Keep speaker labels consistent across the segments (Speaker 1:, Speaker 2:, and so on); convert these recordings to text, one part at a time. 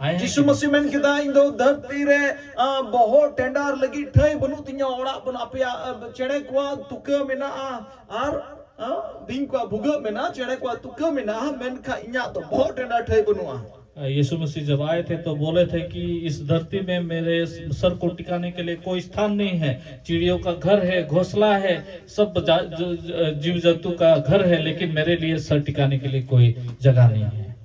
Speaker 1: आए हैं
Speaker 2: यीशु मसीह मेन किदा इन दो धरती रे बहुत टेंडर लगी ठई बनु तिया ओड़ा बन आपया चेड़े को तुका मेना आर बिंग को भुगा मेना चेड़े को तुका मेना मेन खा इया तो बहुत टेंडर ठई बनुआ।
Speaker 1: यीशु मसीह जब आए थे तो बोले थे कि इस धरती में मेरे सर को टिकाने के लिए कोई स्थान नहीं है। चिड़ियों का घर है, घोंसला है, सब जीव जंतु का घर है, लेकिन मेरे लिए सर टिकाने के लिए कोई जगह नहीं है।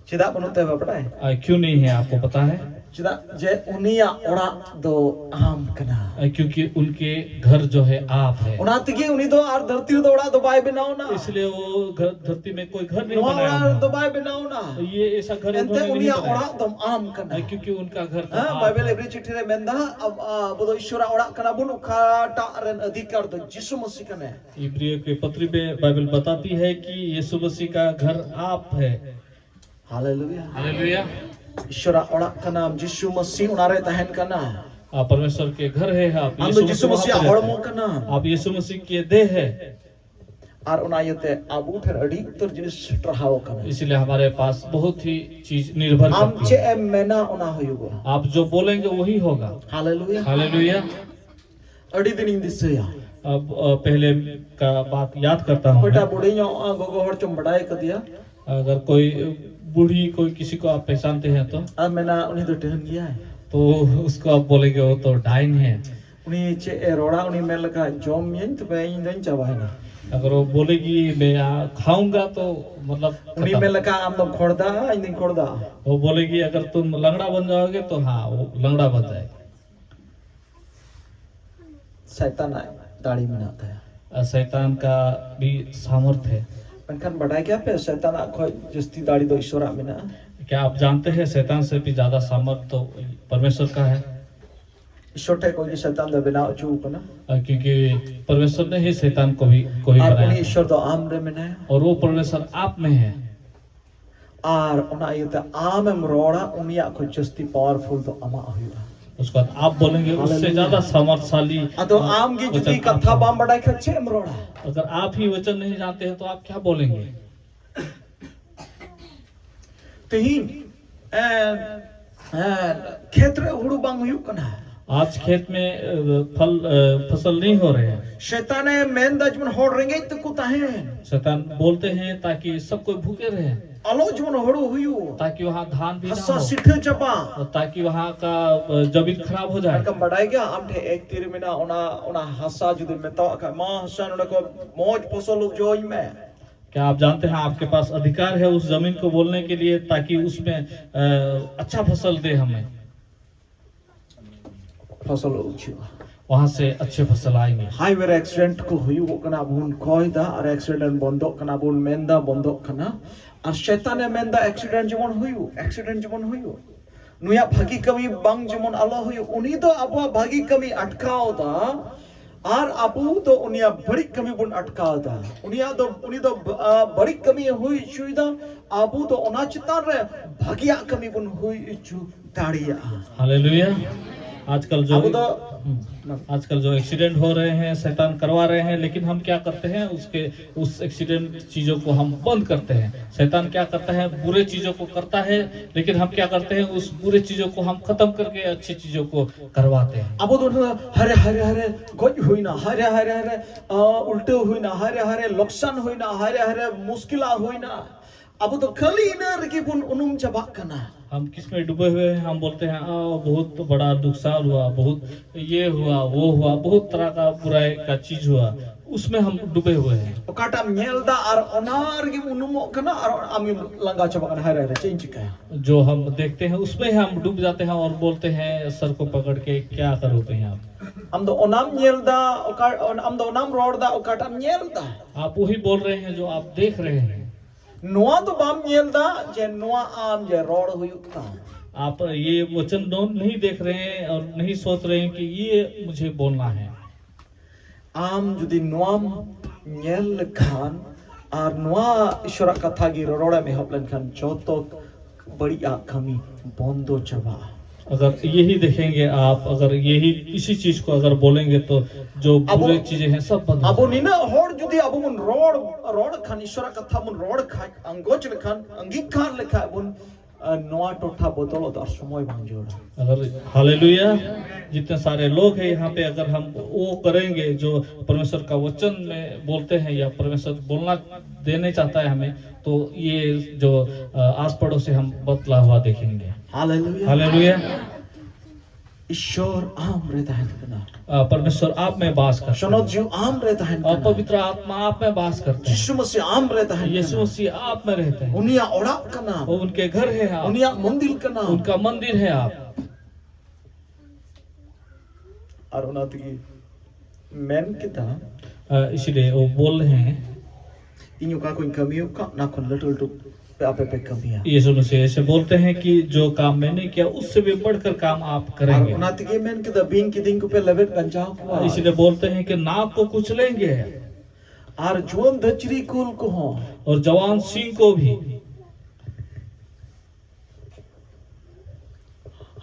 Speaker 2: चिदा बनुते पता है
Speaker 1: क्यों नहीं है आपको पता है?
Speaker 2: चिदा जे उनिया ओड़ा दो आम कना,
Speaker 1: क्योंकि उनके घर जो है आप है।
Speaker 2: उना तिगे उनी दो आर धरती दो ओड़ा दो बाय बनाओ ना,
Speaker 1: इसलिए वो धरती में कोई घर नहीं बनाया
Speaker 2: ओड़ा दो बाय बनाओ ना।
Speaker 1: ये ऐसा घर
Speaker 2: एंते उनिया ओड़ा दो आम कना,
Speaker 1: क्योंकि उनका घर
Speaker 2: बाइबल एवरी चिट्ठी रे मेंदा अब बोलो ईश्वर ओड़ा कना बुन उखाटा रेन अधिकार दो यीशु मसीह कने।
Speaker 1: इब्रियों के पत्री में बाइबल बताती है कि यीशु मसीह का घर आप है।
Speaker 2: Hallelujah
Speaker 1: hallelujah.
Speaker 2: ईश्वर ओड़ा कना यीशु मसीह उनारे तहन कना,
Speaker 1: आप परमेश्वर के घर है। आप
Speaker 2: यीशु मसीह हड़मो कना,
Speaker 1: आप यीशु मसीह के देह है।
Speaker 2: और उनायते आबू फिर अड़ी उत्तर जिनिस ट्रहाओ कना,
Speaker 1: इसलिए हमारे पास बहुत ही चीज निर्भर
Speaker 2: हम
Speaker 1: करती
Speaker 2: चे
Speaker 1: है।
Speaker 2: मेना उना होयुगो,
Speaker 1: आप जो बोलेंगे वही होगा।
Speaker 2: Hallelujah
Speaker 1: hallelujah.
Speaker 2: अड़ी दिन इन दिसया
Speaker 1: अब पहले का बात याद करता हूँ।
Speaker 2: बेटा बुढ़िया गोगो हर चम बड़ाई कर दिया।
Speaker 1: अगर कोई बूढ़ी कोई किसी को आप पहचानते हैं तो
Speaker 2: अब मैंने उन्हें तो टहन गया है,
Speaker 1: तो उसको आप बोलेंगे वो तो डाइन है।
Speaker 2: उन्हें चे रोड़ा उन्हें मैं लगा जोम यंग तो मैं इन दिन चबाए ना,
Speaker 1: अगर वो बोलेगी मैं खाऊंगा तो मतलब
Speaker 2: उन्हें मैं लगा हम लोग खोड़दा इन दिन खोड़दा,
Speaker 1: वो बोलेगी अगर तुम लंगड़ा बन जाओगे तो हाँ वो लंगड़ा बन जाएगा।
Speaker 2: शैतान दाढ़ी बनाता है,
Speaker 1: शैतान का भी सामर्थ्य है।
Speaker 2: मनखान बढ़ाए क्या पे शैतान आँखों जस्ती दाढ़ी दो ईश्वर आमिना।
Speaker 1: क्या आप जानते हैं शैतान से भी ज्यादा सामर्थ्य तो परमेश्वर का है?
Speaker 2: ईश्वर टे कोई शैतान दा बिना चूप ना,
Speaker 1: क्योंकि परमेश्वर ने ही शैतान को भी बनाया
Speaker 2: ईश्वर तो आम रे में है
Speaker 1: और वो परमेश्वर आप में है।
Speaker 2: और उन्हें ये तो आम में रोड़ा उन्हें आँखों जस्ती पावरफुल तो अमा हुआ।
Speaker 1: उसके बाद आप बोलेंगे उससे ज्यादा सामर्थ्यशाली।
Speaker 2: तो आम की जुदी कथा बाम बड़ा खच्चे मरोड़ा।
Speaker 1: अगर आप ही वचन नहीं जानते हैं तो आप क्या बोलेंगे?
Speaker 2: तेहीन खेत रे हुड़ू बांग हुई कना,
Speaker 1: आज खेत में फसल नहीं हो रहे हैं।
Speaker 2: शैतान मेन दजमन होड़ रेंगे तो कुता है,
Speaker 1: शैतान बोलते हैं ताकि सब कोई भूखे रहे,
Speaker 2: आलोचमन होड़ू हुई
Speaker 1: ताकि वहाँ धान भी ना
Speaker 2: हस्सा
Speaker 1: हो,
Speaker 2: सिठे चपा
Speaker 1: ताकि वहाँ का जमीन खराब हो जाए।
Speaker 2: कम बढ़ाए क्या आमठे एक तीर में ना उना हस्सा जुदी में तो का मां हस्सा न को मौज फसल उपजोई में।
Speaker 1: क्या आप जानते हैं आपके पास अधिकार है उस जमीन को बोलने के लिए ताकि उसमें अच्छा फसल दे हमें,
Speaker 2: फसल उपजो
Speaker 1: वहां से अच्छे फसल आएंगे।
Speaker 2: हाईवे एक्सीडेंट को हुई वो कना बुन कोयदा और एक्सीडेंट बंदो कना बुन मेंदा बंदो कना और शैतान मेंदा एक्सीडेंट जमन हुई नुया भागी कमी बांग जमन आलो हुई उन्हीं तो अब भागी कमी अटकाओ दा और आपू तो उनिया बड़ी कमी बुन अटकाओ दा उन्हीं तो बड़ी कमी हुई सुविधा आपू तो ओना चितान रे भागिया कमी बुन हुई चु ताड़िया।
Speaker 1: हालेलुया। आजकल जो एक्सीडेंट हो रहे हैं शैतान करवा रहे हैं, लेकिन हम क्या करते हैं उस एक्सीडेंट चीजों को हम बंद करते हैं। शैतान क्या करता है बुरे चीजों को करता है, लेकिन हम क्या करते हैं उस बुरे चीजों को हम खत्म करके अच्छी चीजों को करवाते हैं।
Speaker 2: अब तो हरे हरे हरे गोज हुई ना, हरे हरे हरे उल्टे हुई ना, हरे हरे नुकसान हुई ना, हरे हरे मुश्किला हुई ना, अब तो खाली ना रखी बुन उनुम चबाक करना।
Speaker 1: हम किस में डूबे हुए हैं? हम बोलते हैं बहुत बड़ा नुकसान हुआ, बहुत ये हुआ वो हुआ, बहुत तरह का बुराई का चीज हुआ, उसमें हम डूबे हुए हैं।
Speaker 2: ओकाटा मेलदा और ओनार की उनुमो करना और आमी लंगा चबाक हरे हरे चेंज का
Speaker 1: जो हम देखते हैं उसमें हम डूब जाते हैं और बोलते हैं सर को पकड़ के क्या करोगे आप?
Speaker 2: हम तो ओनाम मेलदा हम तो ओनाम रोडदा ओकाटा मेलदा,
Speaker 1: आप वही बोल रहे हैं जो आप देख रहे हैं।
Speaker 2: नुआ तो बाम मेलदा जे नुआ आम जे रोड हुयुक्ता,
Speaker 1: आप ये वचन नहीं देख रहे हैं और नहीं सोच रहे हैं कि ये मुझे बोलना है।
Speaker 2: आम जुदी नुआम नेल खान और नुआ ईश्वर कथा की रोड़ा में हपलन खान चौथो बड़ी आखमी बंदो चबा। अगर
Speaker 1: यही देखेंगे आप, अगर यही इसी चीज को अगर बोलेंगे तो जो बुरी चीजें हैं सब बंद।
Speaker 2: अब निना होड़ जुदी अब मुन रोड खान ईश्वर कथा मुन रोड खा अंगोच लखान अंगीकार लिखा बुन नोआ टोठा बदलो तो समय बन जोड़ा
Speaker 1: अगर हालेलुया जितने सारे लोग हैं यहाँ पे, अगर हम वो करेंगे जो परमेश्वर का वचन में बोलते हैं या परमेश्वर बोलना देने चाहता है हमें, तो ये जो आस पड़ोस से हम बदला हुआ देखेंगे।
Speaker 2: Hallelujah
Speaker 1: hallelujah.
Speaker 2: ईश्वर आम रहता है ना,
Speaker 1: परमेश्वर आप में वास करते हैं,
Speaker 2: सनोद जीव आम रहता है
Speaker 1: और पवित्र आत्मा आप में वास करते हैं,
Speaker 2: यीशु मसीह आम रहता है
Speaker 1: यीशु मसीह आप में रहते हैं,
Speaker 2: उनिया ओड़ाप का नाम,
Speaker 1: वो उनके घर है आप,
Speaker 2: उनिया मंदिर का नाम,
Speaker 1: उनका मंदिर है आप।
Speaker 2: और उनाती मैन किता
Speaker 1: इसलिए वो बोल रहे हैं,
Speaker 2: इन्हों का कोई कमी का ना कोई लटल टू पे आपे पे कमियां,
Speaker 1: यीशु मसीह ऐसे बोलते हैं कि जो काम मैंने किया उससे भी बढ़कर काम आप करेंगे।
Speaker 2: और उनाती के मैन किता बीन की दिन को पे लेवेट गंजाव हुआ,
Speaker 1: इसलिए बोलते हैं कि नाक को कुचलेंगे
Speaker 2: और जुआन दचरी कुल को हो,
Speaker 1: और जवान सिंह को भी।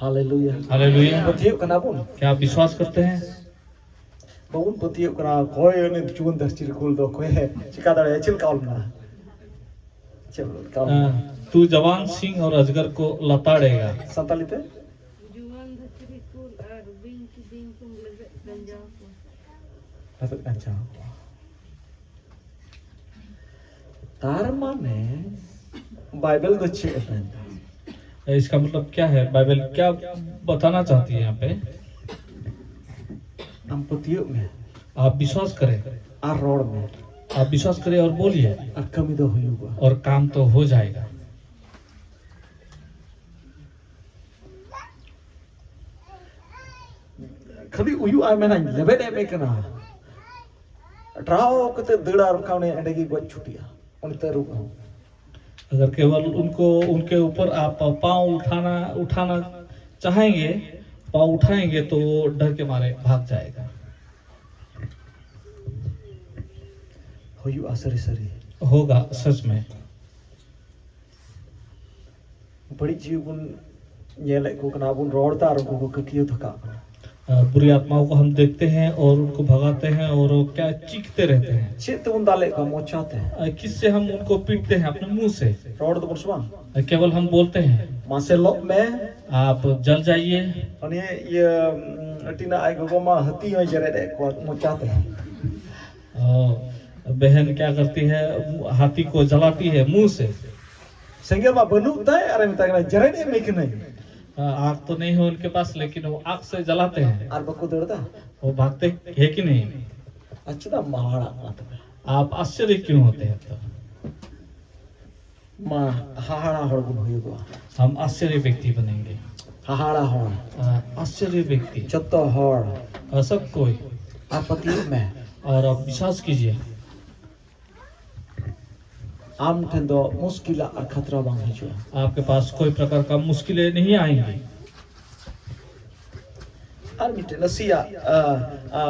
Speaker 2: Hallelujah
Speaker 1: hallelujah.
Speaker 2: पतियो कना बोल,
Speaker 1: क्या आप विश्वास करते हैं?
Speaker 2: बहुत पतियो कना कोई ने जुआन दचरी कुल दो कोई है चिकादार है चिल काल ना, चलो काल
Speaker 1: तू जवान सिंह और अजगर को लताड़ेगा।
Speaker 2: संताली ते
Speaker 3: जुआन धचरी कुल और बिन की दिन तुम लगे गंजा को
Speaker 2: लेवेट गंजाव तार माने बाइबल दच्छे कहता
Speaker 1: इसका मतलब क्या है? बाइबल क्या बताना चाहती है यहाँ पे?
Speaker 2: हम पतियो में
Speaker 1: आप विश्वास करें,
Speaker 2: और रोड में
Speaker 1: आप विश्वास करें और बोलिए,
Speaker 2: और कमी तो हुई होगा,
Speaker 1: और काम तो हो जाएगा।
Speaker 2: खाली उयु आय में ना लेवेट है में कना ट्राओ कते दड़ा रखा ने एडे की गोच छुटिया उनते रुक
Speaker 1: अगर केवल उनको उनके ऊपर आप पाँव उठाना चाहेंगे, पाँव उठाएंगे तो वो डर के मारे भाग जाएगा।
Speaker 2: हुयु आसरी सरी
Speaker 1: होगा सच में।
Speaker 2: बड़ी जीवन ये लाइक को कना बुन रोड़ता और को ककियो थका
Speaker 1: बुरी आत्माओं को हम देखते हैं और उनको भगाते हैं और वो क्या चीखते रहते हैं।
Speaker 2: चित उन दाले का मोचाते हैं,
Speaker 1: किससे हम उनको पीटते हैं? अपने मुंह से।
Speaker 2: रोड तो पुरसवा
Speaker 1: केवल हम बोलते हैं
Speaker 2: मासे लोक में
Speaker 1: आप जल जाइए,
Speaker 2: और ये टीना आय को मा हती हो जरे दे को मोचाते हैं।
Speaker 1: बहन क्या करती है? हाथी को जलाती है मुंह से।
Speaker 2: संगेल मा बनुता है अरे मिता जरे दे में नहीं
Speaker 1: आग तो नहीं है उनके पास, लेकिन वो आग से जलाते हैं।
Speaker 2: और बको दड़ता
Speaker 1: वो भागते है कि नहीं?
Speaker 2: अच्छा महाड़ा बात है,
Speaker 1: आप आश्चर्य क्यों होते हैं? तब
Speaker 2: मां हाहाड़ा हड़गुन होइगो,
Speaker 1: हम आश्चर्य व्यक्ति बनेंगे।
Speaker 2: हाहाड़ा हड़
Speaker 1: आश्चर्य व्यक्ति
Speaker 2: चत्तो हड़
Speaker 1: सब कोई।
Speaker 2: आपत्ति में
Speaker 1: और आप विश्वास कीजिए,
Speaker 2: आम ठंडो मुश्किल और खतरा बांग हिजो,
Speaker 1: आपके पास कोई प्रकार का मुश्किलें नहीं आएंगी।
Speaker 2: और मिटे नसिया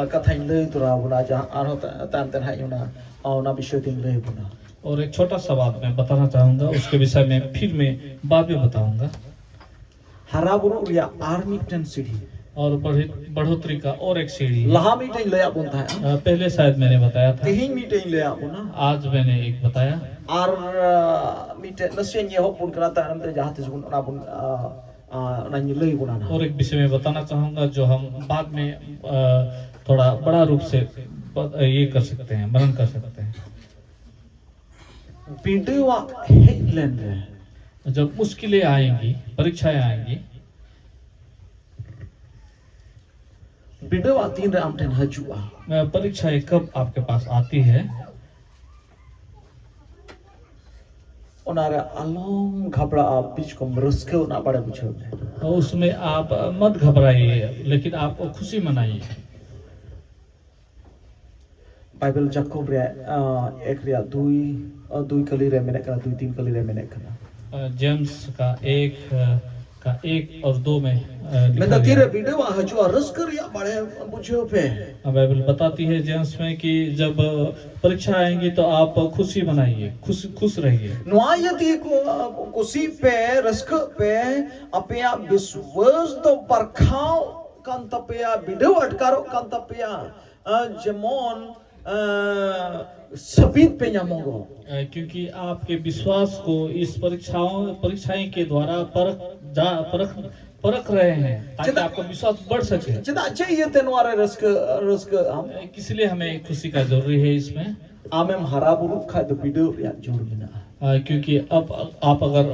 Speaker 2: कथाइन ले तुरा बुना जहां आनो तान तन हाय ना और ना विषय दिन ले बुना।
Speaker 1: और एक छोटा सा बात मैं बताना चाहूंगा, उसके विषय में फिर मैं बाद में बताऊंगा।
Speaker 2: हरा बुरु या आर्मी टन सीढ़ी
Speaker 1: और बढ़ोतरी का और एक सीढ़ी है।
Speaker 2: लहा मीटिंग ले बुनता है,
Speaker 1: पहले शायद मैंने बताया था,
Speaker 2: कहीं मीटिंग ले बुना
Speaker 1: आज मैंने एक बताया।
Speaker 2: और मीटे नसिया ये हो बुन करा तान ते जहां ते बुन ना बुन ना ले बुना ना।
Speaker 1: और एक विषय में बताना चाहूंगा जो हम बाद में थोड़ा बड़ा रूप से ये कर सकते हैं, वर्णन कर सकते हैं।
Speaker 2: बिडवा हेडलैंड है,
Speaker 1: जब मुश्किलें आएंगी, परीक्षाएं आएंगी,
Speaker 2: बिडवा तीन रे आमटेन हजुआ
Speaker 1: परीक्षाएं कब आपके पास आती है?
Speaker 2: उनारे अलम घबरा आप बीच को रस्के ना पड़े बुझे
Speaker 1: और उसमें आप मत घबराइए, लेकिन आप खुशी मनाइए।
Speaker 2: बाइबल जाकोब रे एक रे दुई कली रे मेने करा दुई तीन कली रे मेने करा
Speaker 1: जेम्स का एक और दो में
Speaker 2: मैं तो तेरे वीडियो हजुआ रस्कर या बड़े बुझे पे
Speaker 1: बाइबल बताती है जेम्स में कि जब परीक्षा आएंगी तो आप खुशी मनाइए, खुश रहिए।
Speaker 2: नुआयती को खुशी पे रस्क पे अपया विश्वास तो बरखाओ कांतपया वीडियो अटकारो कांतपया जेमोन sabit pe nyamongo.
Speaker 1: क्योंकि आपके विश्वास को इस परीक्षाएं के द्वारा परख रहे हैं ताकि आपका विश्वास बढ़ सके।
Speaker 2: Cheda che ye tenware raska am
Speaker 1: इसलिए हमें खुशी का जरूरी है इसमें,
Speaker 2: amem haraburu khai do bidu ya jor mina.
Speaker 1: क्योंकि अब आप अगर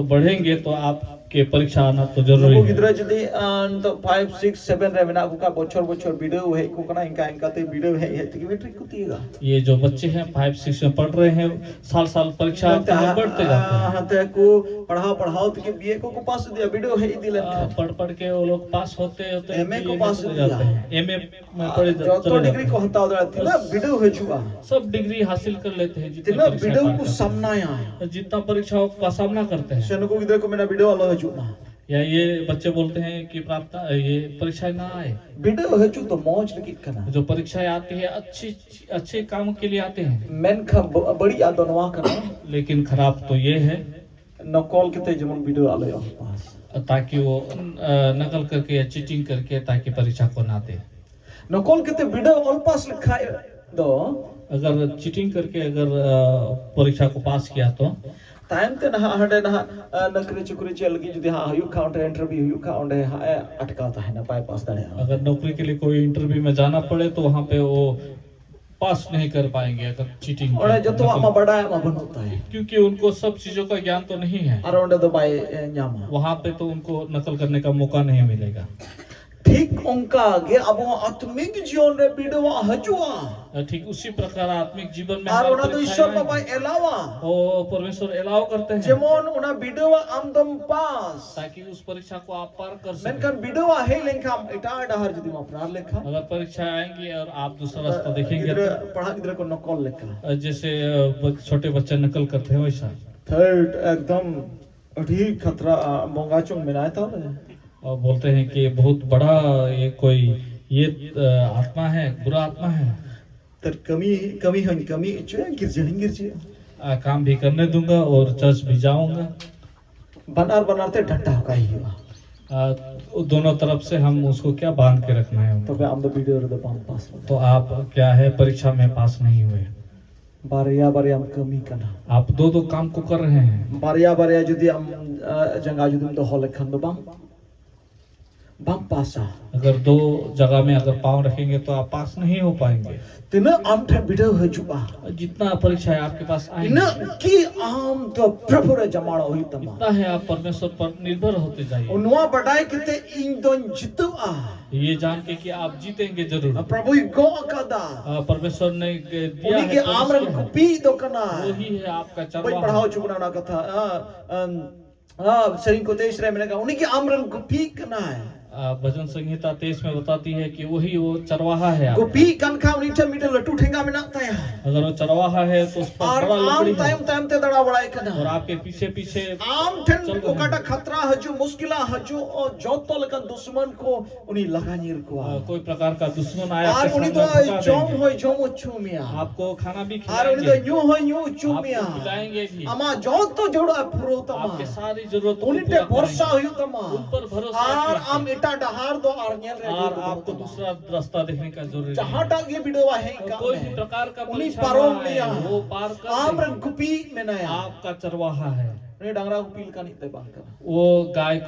Speaker 1: बढ़ेंगे तो आपके परीक्षा आना तो जरूरी
Speaker 2: Nuku
Speaker 1: है।
Speaker 2: gidra jadi to 5 6 7 re mena ko ka bochor bidu he ko kana inka te bidu he te metric kutiga.
Speaker 1: ये जो बच्चे हैं 5 6 में पढ़ रहे हैं, साल परीक्षा में बढ़ते जाते हैं।
Speaker 2: हाते को पढ़ाओ तो बीए को पास दिया बिडो है दिले
Speaker 1: पढ़ के वो लोग पास होते
Speaker 2: एमए को पास
Speaker 1: हो जाते हैं, एमए में पढ़े
Speaker 2: जो डिग्री को हता उधर तिला बिडो है जुआ
Speaker 1: सब डिग्री हासिल कर लेते हैं
Speaker 2: तिला बिडो को सामना या
Speaker 1: जितना परीक्षाओं का सामना करते हैं।
Speaker 2: शन को इधर को मेरा बिडो वाला है जुआ
Speaker 1: या ये बच्चे बोलते हैं कि प्राप्त ये परीक्षाएं ना आए,
Speaker 2: बिडो है जु तो मौज लगी करना
Speaker 1: जो परीक्षाएं आती है अच्छे काम के लिए आते हैं,
Speaker 2: मेन का बड़ी आदनवा करना,
Speaker 1: लेकिन खराब तो ये है
Speaker 2: नकल के जमन बिडो वाले पास
Speaker 1: ताकि वो नकल करके या चीटिंग करके ताकि परीक्षा को ना दे।
Speaker 2: नकल के बिडो ऑल पास लिखा है दो
Speaker 1: अगर चीटिंग करके अगर परीक्षा को पास किया तो
Speaker 2: टाइम ते ना हडे ना नकरी चुकरी चल गई जदी हां हयू काउंटर इंटरव्यू हयू काउंट है अटकाता है ना बाईपास दड़े
Speaker 1: अगर नौकरी के लिए कोई इंटरव्यू में जाना पड़े तो वहां पे वो पास नहीं कर पाएंगे अगर चीटिंग
Speaker 2: और जो तो आमा बड़ा है आमा बनता है
Speaker 1: क्योंकि उनको सब चीजों का ज्ञान तो नहीं है,
Speaker 2: अराउंड द बाय न्यामा
Speaker 1: वहां पे तो उनको नकल करने का मौका नहीं मिलेगा।
Speaker 2: ठीक उनका आगे अब वो आत्मिक जीवन रे बिडवा हजुआ
Speaker 1: ठीक उसी प्रकार आत्मिक जीवन में
Speaker 2: और
Speaker 1: हमारी
Speaker 2: उना तो
Speaker 1: परीक्षाएं
Speaker 2: ईश्वर बाबा एलावा
Speaker 1: वो परमेश्वर एलाव करते हैं
Speaker 2: जेमोन उना बिडवा आमदम पास
Speaker 1: ताकि उस परीक्षा को आप पार कर
Speaker 2: मेन
Speaker 1: सकें।
Speaker 2: kan बिडवा है लेखा इटा डहर जदी मा प्रार लेखा
Speaker 1: अगर परीक्षा आएंगी और आप दूसरा रास्ता देखेंगे
Speaker 2: पढ़ा किधर को नकल लेखा
Speaker 1: जैसे छोटे बच्चे नकल करते हैं वैसा
Speaker 2: थर्ड एकदम ठीक खतरा मोंगाचुंग में आया था
Speaker 1: और बोलते हैं कि बहुत बड़ा ये कोई ये आत्मा है, बुरा आत्मा है,
Speaker 2: तर कमी गिरजे
Speaker 1: काम भी करने दूंगा और चर्च भी जाऊंगा।
Speaker 2: बनाते डंडा का ही हुआ
Speaker 1: दोनों तरफ से हम उसको क्या बांध के रखना है
Speaker 2: तो हम तो वीडियो रे पास
Speaker 1: तो आप क्या है परीक्षा में पास नहीं हुए,
Speaker 2: बारिया हम कमी करना
Speaker 1: आप दो काम को कर रहे हैं।
Speaker 2: बारिया जदी हम जंगा जदी तो हॉल खंद बम पासा
Speaker 1: अगर दो जगह में अगर पाँव रखेंगे तो आप पास नहीं हो पाएंगे।
Speaker 2: तिना आमठे बिडो हजुआ
Speaker 1: जितना परीक्षा है आपके पास
Speaker 2: इन की आम तो प्रभु रे जमाड़ा होई तमा
Speaker 1: इतना है आप परमेश्वर पर निर्भर होते जाइए।
Speaker 2: उनवा बडाई किते इन दोन जितुआ
Speaker 1: ये जान के कि आप जीतेंगे जरूर।
Speaker 2: प्रभु गो अकादा
Speaker 1: परमेश्वर ने दिया
Speaker 2: उन्हीं के
Speaker 1: है,
Speaker 2: आमरन कुपी दो कना
Speaker 1: वही है आपका
Speaker 2: कोई
Speaker 1: चरवाहा।
Speaker 2: पढ़ाओ चुकना ना कथा सरिंग को तेज रे मैंने कहा उन्हीं के आमरन कुपी कना है
Speaker 1: भजन संहिता 23 में बताती है कि वही वो चरवाहा है आपका।
Speaker 2: गोपी कनखा उनीठा मीटर लट्टू ठेंगा में नाता है
Speaker 1: अगर वो चरवाहा है तो उस पर
Speaker 2: और
Speaker 1: बड़ा
Speaker 2: आम
Speaker 1: लकड़ी है
Speaker 2: टाइम ते दड़ा बड़ा कना
Speaker 1: और आपके पीछे पीछे
Speaker 2: आम ठन को काटा खतरा हजू मुश्किला हजू और जोतो लकन दुश्मन को उन्हीं लगानीर को
Speaker 1: कोई प्रकार का दुश्मन आया
Speaker 2: और
Speaker 1: आपके
Speaker 2: उन्हीं
Speaker 1: सामने
Speaker 2: तो
Speaker 1: भगा
Speaker 2: जोम
Speaker 1: देंगे।
Speaker 2: होय जोम चुमिया
Speaker 1: आपको खाना भी
Speaker 2: और उन्हीं तो
Speaker 1: खिलाएंगे,
Speaker 2: यूं होय यूं चुमिया
Speaker 1: आपको खिलाएंगे भी,
Speaker 2: अमा जोतो जोड़ा फुरो तमा
Speaker 1: आपके सारी जरूरतों को
Speaker 2: उन्हीं
Speaker 1: पूरा
Speaker 2: ते भरोसा
Speaker 1: करेंगे।
Speaker 2: होय तमा
Speaker 1: उन पर भरोसा
Speaker 2: और
Speaker 1: रखिए।
Speaker 2: आम इटा डहार दो और नेल रे
Speaker 1: और आपको दूसरा रास्ता देखने का जरूरी
Speaker 2: जहां
Speaker 1: है।
Speaker 2: तक ये बिडवा है
Speaker 1: तो
Speaker 2: काम
Speaker 1: कोई भी
Speaker 2: है
Speaker 1: प्रकार का
Speaker 2: उन्हीं
Speaker 1: परीक्षा
Speaker 2: पारों
Speaker 1: ना आए,
Speaker 2: लिया
Speaker 1: वो पार कर
Speaker 2: आम
Speaker 1: देंगे।
Speaker 2: रन कुपी में नया
Speaker 1: आपका चरवाहा है
Speaker 2: ने डांगरा को पील का नहीं ते बांध कर
Speaker 1: वो गाय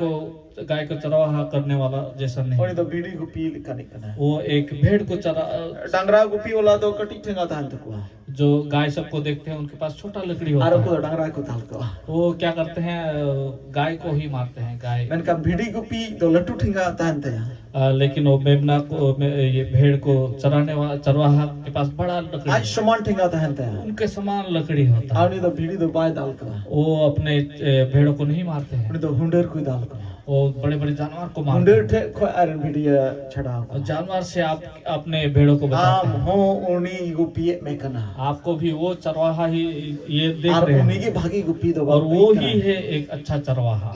Speaker 1: को चरवाहा करने वाला जैसा
Speaker 2: और
Speaker 1: नहीं,
Speaker 2: तो बीड़ी को पील का नहीं करना
Speaker 1: वो एक भेड़ को
Speaker 2: डांगरा को पी वाला तो कटी ठेंगा था अंत को
Speaker 1: जो गाय सबको देखते हैं उनके पास छोटा लकड़ी होता
Speaker 2: आरो
Speaker 1: है,
Speaker 2: को डांगरा को ताल को
Speaker 1: वो क्या करते हैं गाय को ही मारते हैं गाय।
Speaker 2: मैंने कहा बीड़ी को पी तो लट्टू ठेंगा था अंत
Speaker 1: लेकिन वो मेमना को ये भेड़ को चराने वाला चरवाहा के पास बड़ा लकड़ी
Speaker 2: आज
Speaker 1: है,
Speaker 2: समान ठेंगा था अंत
Speaker 1: उनके समान लकड़ी होता है।
Speaker 2: आवनी तो बीड़ी तो बाय दाल का
Speaker 1: वो अपने भेड़ों को नहीं मारते हैं,
Speaker 2: उन्हें तो हुंडर को दाल का
Speaker 1: वो बड़े बड़े जानवर को मारते
Speaker 2: हुंडर
Speaker 1: हैं।
Speaker 2: ठे को आयरन बीड़ी छड़ा
Speaker 1: और जानवर से आप अपने भेड़ों को बचाते
Speaker 2: आम
Speaker 1: हैं।
Speaker 2: हो उन्हीं को पिए में कना
Speaker 1: आपको भी वो चरवाहा ही ये देख
Speaker 2: और
Speaker 1: रहे
Speaker 2: उन्हीं
Speaker 1: हैं
Speaker 2: की भागी को पी दो
Speaker 1: और वो ही है एक अच्छा चरवाहा।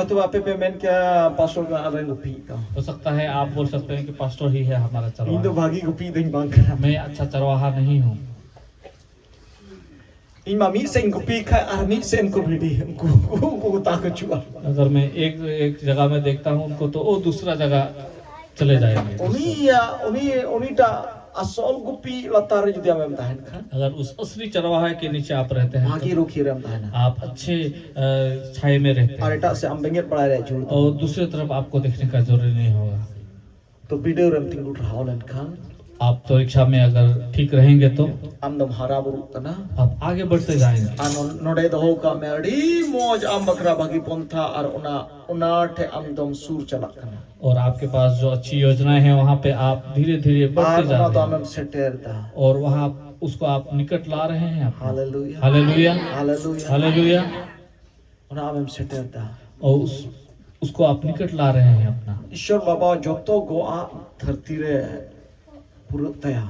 Speaker 2: तो वापे पे मैंने क्या पासो का अरे को पी का
Speaker 1: हो सकता है आप बोल सकते हैं कि पास्टर ही है हमारा
Speaker 2: इन तो
Speaker 1: चरवाहा,
Speaker 2: भागी को पी दें बांग करा
Speaker 1: मैं अच्छा चरवाहा नहीं हूँ।
Speaker 2: इन मामी से इनको पी खा आर्मी से इनको भिड़ी को ताकत चुआ
Speaker 1: अगर मैं एक जगह में देखता हूँ उनको तो वो दूसरा जगह चले जाएंगे।
Speaker 2: उन्हीं टा asol gupi latar judi amem tahen khan
Speaker 1: अगर उस असली चरवाहे के नीचे आप रहते हैं
Speaker 2: bagi
Speaker 1: तो
Speaker 2: rukhi rem tahen
Speaker 1: आप अच्छे छाए में रहते
Speaker 2: ar
Speaker 1: हैं
Speaker 2: eta se am benget padai re jur
Speaker 1: और दूसरी तरफ आपको देखने का जरूरी नहीं होगा।
Speaker 2: to video rem tingut raholen khan
Speaker 1: आप तो रिक्शा में अगर ठीक रहेंगे तो
Speaker 2: am dom hara buru kana
Speaker 1: आप आगे बढ़ते जाएंगे।
Speaker 2: anon node doho ka me adi moj am bakra bagi pontha ar ona the am dom sur chalak kana
Speaker 1: और आपके पास जो अच्छी योजनाएं हैं वहाँ पे आप धीरे धीरे
Speaker 2: ar
Speaker 1: बढ़ते जा
Speaker 2: ona to
Speaker 1: रहे हैं
Speaker 2: amem seter da
Speaker 1: और वहाँ उसको आप निकट ला रहे हैं आप।
Speaker 2: hallelujah
Speaker 1: hallelujah
Speaker 2: hallelujah
Speaker 1: hallelujah.
Speaker 2: ona amem seter da
Speaker 1: और उसको आप निकट ला रहे हैं अपना।
Speaker 2: ईश्वर बाबा joto goa dharti re pura taya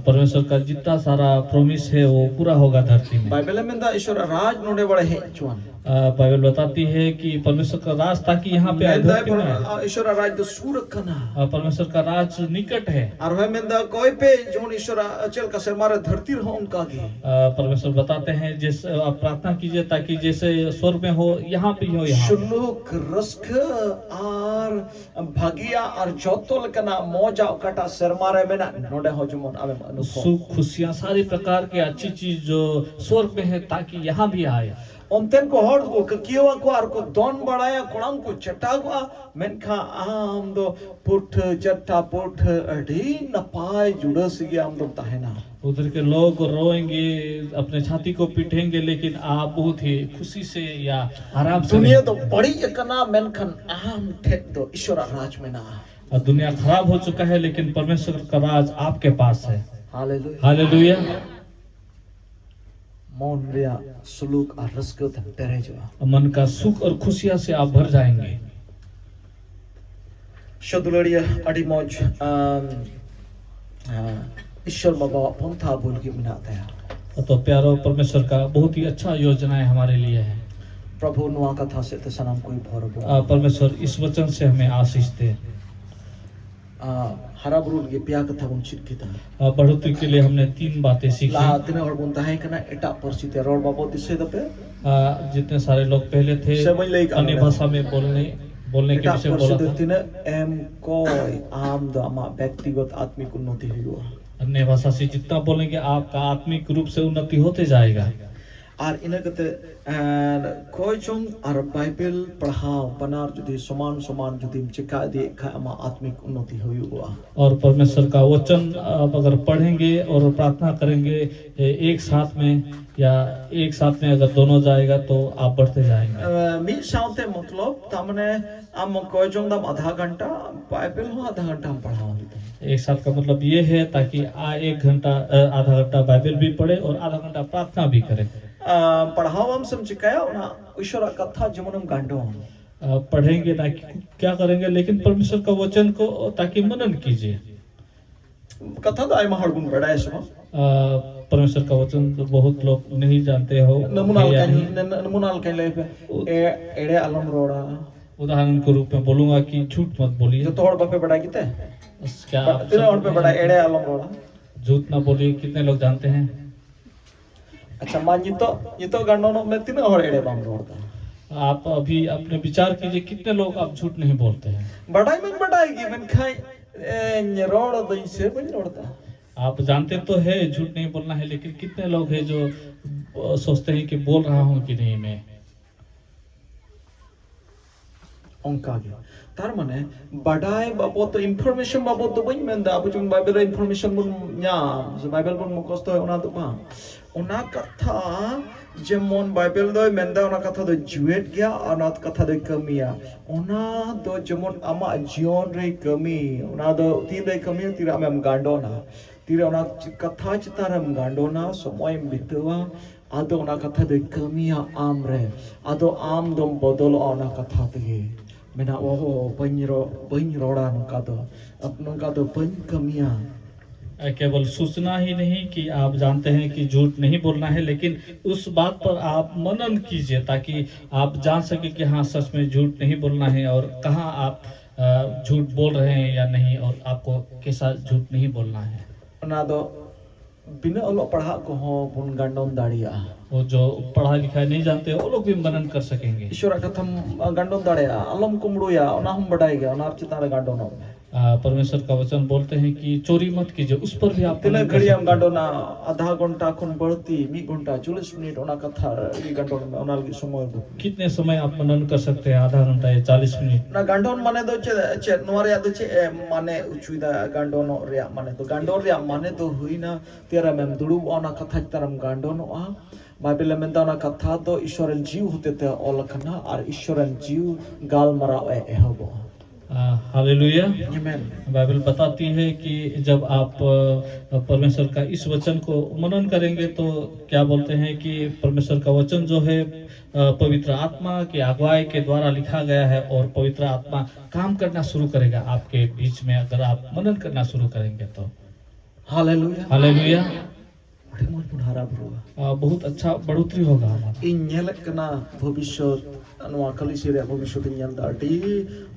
Speaker 1: परमेश्वर का जितना सारा प्रॉमिस है वो पूरा होगा धरती में।
Speaker 2: बाइबल में दा ईश्वर राज नोडे बड़े है चुन
Speaker 1: बाइबल बताती है कि परमेश्वर का राज ताकि यहाँ पे आए, धरती में आए।
Speaker 2: ईश्वर राज तो सूर कना
Speaker 1: परमेश्वर का राज निकट है।
Speaker 2: और है में दा कोई पे जोन ईश्वर चल का से मारे धरती रहो उनका की
Speaker 1: परमेश्वर बताते हैं जैसे आप प्रार्थना कीजिए ताकि जैसे स्वर्ग में हो यहाँ भी हो। यहाँ
Speaker 2: शुलुक रस्क और भागिया और जोतोल कना मौजा कटा सरमारे में ना नोडे हो जमन आवे अनुभव
Speaker 1: सुख खुशियाँ सारी प्रकार की अच्छी चीज जो स्वर्ग में है ताकि यहाँ भी आए।
Speaker 2: Onten ko hor ko kiwa ko ar ko don badaya kolam ko chata menka am do put chatta put adi napai juda sigi am do tahena
Speaker 1: उधर के लोग रोएंगे अपने छाती को पीटेंगे लेकिन आप बहुत ही खुशी से या आराम से
Speaker 2: दुनिया तो बड़ी एकना menkan am tek do ishora raj में ना
Speaker 1: और दुनिया खराब हो चुका है लेकिन परमेश्वर का राज आपके पास है।
Speaker 2: Hallelujah
Speaker 1: hallelujah.
Speaker 2: mon ria suluk ar rasko tan terejo
Speaker 1: मन का सुख और खुशियां से आप भर जाएंगे।
Speaker 2: शदुलड़िया अड़ी मौज ईश्वर बाबा पंथा बोल के मिनाते हैं
Speaker 1: तो प्यारो परमेश्वर का बहुत ही अच्छा योजनाएं हमारे लिए है।
Speaker 2: प्रभु नुआ कथा से तो सनम कोई भरबो
Speaker 1: परमेश्वर इस वचन से हमें आशीष दे।
Speaker 2: हरा बुरुल के प्या कथा बन चित किता
Speaker 1: बढ़ोतरी के लिए हमने 3 बातें सीखी।
Speaker 2: ला तिने और बोलता है कना एटा परसित रोड बाबो दिसे दपे
Speaker 1: जितने सारे लोग पहले थे अन्य भाषा में बोलने के विषय बोला था।
Speaker 2: तिने एम कोई आम द आमा व्यक्तिगत आत्मिक उन्नति हुआ
Speaker 1: अन्य भाषा से जितना बोलेंगे आपका आत्मिक रूप से उन्नति होते जाएगा।
Speaker 2: और इन कते कोई चोंग और बाइबल पढ़ाओ बनार जुदी समान समान जुदी चिका दे खामा आत्मिक उन्नति हुआ
Speaker 1: और परमेश्वर का वचन आप अगर पढ़ेंगे और प्रार्थना करेंगे एक साथ में अगर दोनों जाएगा तो आप बढ़ते जाएंगे।
Speaker 2: मी साउते मतलब तामने हम कोई चोंग दम आधा घंटा बाइबल हो आधा घंटा हम पढ़ाओ
Speaker 1: एक साथ का मतलब ये है ताकि आधा घंटा बाइबल भी पढ़े और आधा घंटा प्रार्थना भी करें।
Speaker 2: पढ़ाओ हम समझिकाया ना ईश्वर कथा जमनम गांडो
Speaker 1: पढ़ेंगे ना क्या करेंगे लेकिन परमेश्वर का वचन को ताकि मनन कीजिए।
Speaker 2: कथा तो आई महड़गुन बड़ा है सो
Speaker 1: परमेश्वर का वचन तो बहुत लोग नहीं जानते हो।
Speaker 2: नमुनाल कहीं ले पे एड़े अलम रोड़ा
Speaker 1: उदाहरण के रूप में बोलूंगा कि झूठ मत बोलिए।
Speaker 2: जो तोड़ पे बड़ा किते
Speaker 1: क्या
Speaker 2: तेरे और पे बड़ा एड़े अलम रोड़ा
Speaker 1: झूठ ना बोलिए। कितने लोग जानते हैं?
Speaker 2: अच्छा मान ये तो गणनों में तीन और एड़े बाम रोड़ा।
Speaker 1: आप अभी अपने विचार कीजिए कितने लोग आप झूठ नहीं बोलते हैं।
Speaker 2: बढ़ाएगी मैं खाई रोड़ा तो इसे बन रोड़ता।
Speaker 1: आप जानते तो है झूठ नहीं बोलना है लेकिन कितने लोग हैं जो सोचते हैं कि बोल रहा हूँ कि नहीं मैं।
Speaker 2: उनका गया तार माने बढ़ाए बाबो तो इंफॉर्मेशन बाबो तो बन में दा बुजुन बाइबल इंफॉर्मेशन बुन nya जो बाइबल बुन मुखस्त है उना तो बा उना कथा जेमन बाइबल दो मेंदा उना कथा दो जुएट गया उना कथा दो कमिया उना दो जेमन आमा जीवन रे कमी उना दो तीन रे कमी तीरा में गांडोना तीरा उना कथा चितारम गांडोना समय बितवा आदो उना कथा दो कमिया आम रे आदो आम दम बदल उना कथा तगे मेना ओहो बन रोड़ा नुका दो अपनों का दो बन कमिया।
Speaker 1: केवल सूचना ही नहीं कि आप जानते हैं कि झूठ नहीं बोलना है लेकिन उस बात पर आप मनन कीजिए ताकि आप जान सके कि हाँ सच में झूठ नहीं बोलना है और कहाँ आप झूठ बोल रहे हैं या नहीं और आपको कैसा झूठ नहीं बोलना है।
Speaker 2: ना दो बिना अलो पढ़ा को हो बुन गंडोन दाड़िया
Speaker 1: वो जो पढ़ा लिखा नहीं जानते वो लोग भी मनन कर सकेंगे।
Speaker 2: ईश्वर कथम गंडोन दाड़िया अलम कुमड़ुया ओना हम बढ़ाएगा ओना चितारे गंडोन
Speaker 1: परमेश्वर का वचन बोलते हैं कि चोरी मत कीजिए, उस पर भी आप
Speaker 2: tina
Speaker 1: मनन कर
Speaker 2: ghari am
Speaker 1: सकते हैं।
Speaker 2: gandona adha gonta khon barti 1 gonta 40 minute ona katha i gandon ona lagi somoy bu
Speaker 1: कितने समय आप मनन कर सकते हैं? आधा घंटा या 40 minute.
Speaker 2: na gandon mane do che noa rea do che mane uchuida gandon rea mane to gandon rea mane to huina tera mem duru ona katha taram gandon a Bible menta ona katha do ishoren jiu hotete ol kana ar ishoren jiu gal mara ehobo
Speaker 1: hallelujah.
Speaker 2: amen
Speaker 1: Bible बताती है कि जब आप परमेश्वर का इस वचन को मनन करेंगे तो क्या बोलते हैं कि परमेश्वर का वचन जो है पवित्र आत्मा की अगुवाई के द्वारा लिखा गया है और पवित्र आत्मा काम करना शुरू करेगा आपके बीच में, अगर आप मनन करना शुरू करेंगे तो।
Speaker 2: hallelujah
Speaker 1: hallelujah.
Speaker 2: adi mon pun harap ru
Speaker 1: बहुत अच्छा बढ़ोतरी होगा हमारा।
Speaker 2: ᱤᱧ ᱧᱮᱞᱮᱫ ᱠᱟᱱᱟ ᱵᱷᱚᱵᱤᱥᱥᱚᱛ ᱱᱚᱣᱟ ᱠᱟᱞᱤᱥᱤ ᱨᱮᱭᱟᱜ ᱵᱷᱚᱵᱤᱥᱥᱚᱛ ᱤᱧ ᱧᱮᱞ ᱫᱟ ᱟᱹᱰᱤ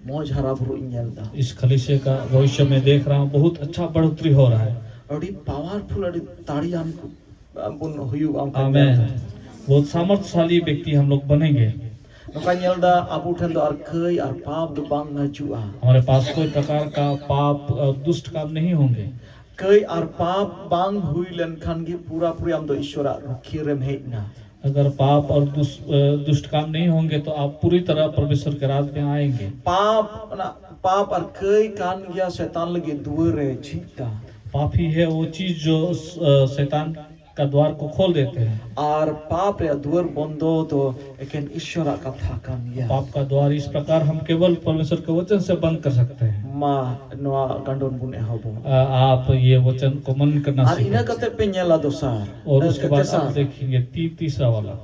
Speaker 2: ᱢᱚᱡᱽ ᱦᱟᱨᱟᱵᱩᱨᱩ ᱤᱧ ᱧᱮᱞ दा
Speaker 1: इस खलीसे का भविष्य में देख रहा हूँ, बहुत अच्छा बढ़ोतरी हो रहा है।
Speaker 2: ᱟᱹᱰᱤ ᱯᱟᱣᱟᱨᱯᱷᱩᱞ ᱟᱹᱰᱤ ᱫᱟᱲᱮᱭᱟᱱ ᱵᱚᱱ ᱦᱩᱭᱩᱜᱼᱟ ᱚᱱᱠᱟ
Speaker 1: आमेन। बहुत सामर्थ्यशाली व्यक्ति हम लोग बनेंगे।
Speaker 2: ᱱᱚᱝᱠᱟ ᱧᱮᱞ ᱫᱟ ᱟᱵᱚ ᱴᱷᱮᱱ ᱫᱚ ᱟᱨ ᱠᱟᱹᱭ ᱟᱨ ᱯᱟᱯ ᱫᱚ ᱵᱟᱝ ᱦᱤᱡᱩᱜᱼᱟ
Speaker 1: हमारे पास कोई प्रकार का पाप दुष्ट काम नहीं होंगे।
Speaker 2: ᱠᱟᱹᱭ ᱟᱨ ᱯᱟᱯ ᱵᱟᱝ ᱦᱩᱭ ᱞᱮᱱᱠᱷᱟᱱ ᱜᱮ ᱯᱩᱨᱟᱹ ᱯᱩᱨᱤ ᱟᱢ ᱫᱚ ᱤᱥᱥᱚᱨᱟᱜ ᱨᱩᱠᱷᱤᱭᱟᱹ ᱨᱮᱢ ᱦᱮᱡ ᱮᱱᱟ
Speaker 1: अगर पाप और दुष्ट काम नहीं होंगे तो आप पूरी तरह परमेश्वर के राज में आएंगे।
Speaker 2: पाप और कई कान गया शैतान लगे दुआरे झीकता
Speaker 1: पाप ही है वो चीज जो शैतान का द्वार को खोल देते हैं।
Speaker 2: और पाप रे दुआर बंदो तो एकेन ईश्वर का था कान गया
Speaker 1: पाप का द्वार इस प्रकार हम केवल परमेश्वर के वचन से बंद कर सकते हैं।
Speaker 2: मा नोआ गंडोन बुने हबो
Speaker 1: आप ये वचन को मनन करना
Speaker 2: और इना
Speaker 1: सीखें।
Speaker 2: कते पे नेला दोसार
Speaker 1: और उसके बाद आप देखेंगे तीसरा वाला,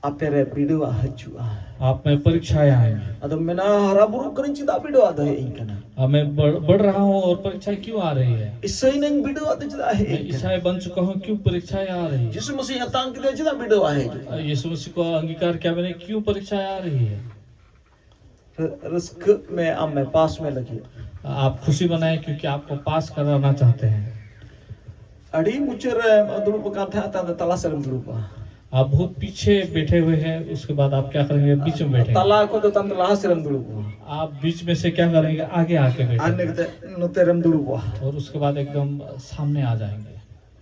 Speaker 2: आपे रे बिडुआ हजुआ
Speaker 1: आप में परीक्षाएं आएंगी।
Speaker 2: अदो मेना हराबुरु करिन चिदा बिडुआ दे इनकना
Speaker 1: मैं बढ़ रहा हूँ और परीक्षाएं क्यों आ रही है?
Speaker 2: इसई नंग बिडुआ ते चिदा
Speaker 1: मैं
Speaker 2: है
Speaker 1: ईसाई बन चुका हूँ, क्यों परीक्षाएं आ रही है?
Speaker 2: यीशु मसीह हतांग के चिदा बिडुआ है
Speaker 1: यीशु मसीह को अंगीकार किया मैंने, क्यों परीक्षाएं आ रही है?
Speaker 2: रिस्क में am में पास में लगी
Speaker 1: आप खुशी बनाए क्योंकि आपको पास कराना चाहते हैं।
Speaker 2: अड़ी मुचर दुरुप का था तला सरम दुरुप
Speaker 1: आप बहुत पीछे बैठे हुए हैं, उसके बाद आप क्या करेंगे? बीच में बैठे।
Speaker 2: तला को तो तंत ला सरम दुरुप
Speaker 1: आप बीच में से क्या करेंगे? आगे आके
Speaker 2: अन्य
Speaker 1: बैठे
Speaker 2: कते नोतेरम दुरुप
Speaker 1: और उसके बाद एकदम सामने आ जाएंगे।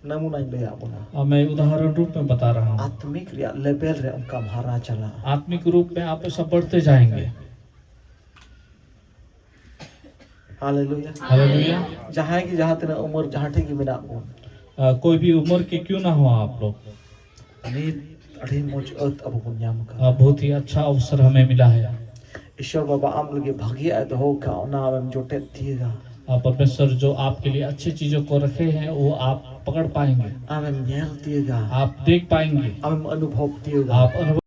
Speaker 2: नमूना ले आबोना
Speaker 1: अब मैं उदाहरण रूप में बता रहा हूँ।
Speaker 2: आत्मिक रिया लेवल रे उनका मारा चला
Speaker 1: आत्मिक रूप में आप सब बढ़ते जाएंगे।
Speaker 2: Hallelujah
Speaker 1: hallelujah.
Speaker 2: जहां की जहां तेरा उम्र जहां ठे की मेरा
Speaker 1: कोई भी उम्र के क्यों ना हो आप लोग,
Speaker 2: अने अड़ी मोच अब पुण्याम का
Speaker 1: बहुत ही अच्छा अवसर हमें मिला है।
Speaker 2: ईश्वर बाबा आम लगे भाग्य है तो हो का ना हम जोटे दिएगा
Speaker 1: परमेश्वर जो आपके लिए अच्छी चीजों को रखे हैं वो आप पकड़ पाएंगे,
Speaker 2: हम नेल दिएगा
Speaker 1: आप देख पाएंगे,
Speaker 2: हम अनुभव दिएगा
Speaker 1: आप अनुभव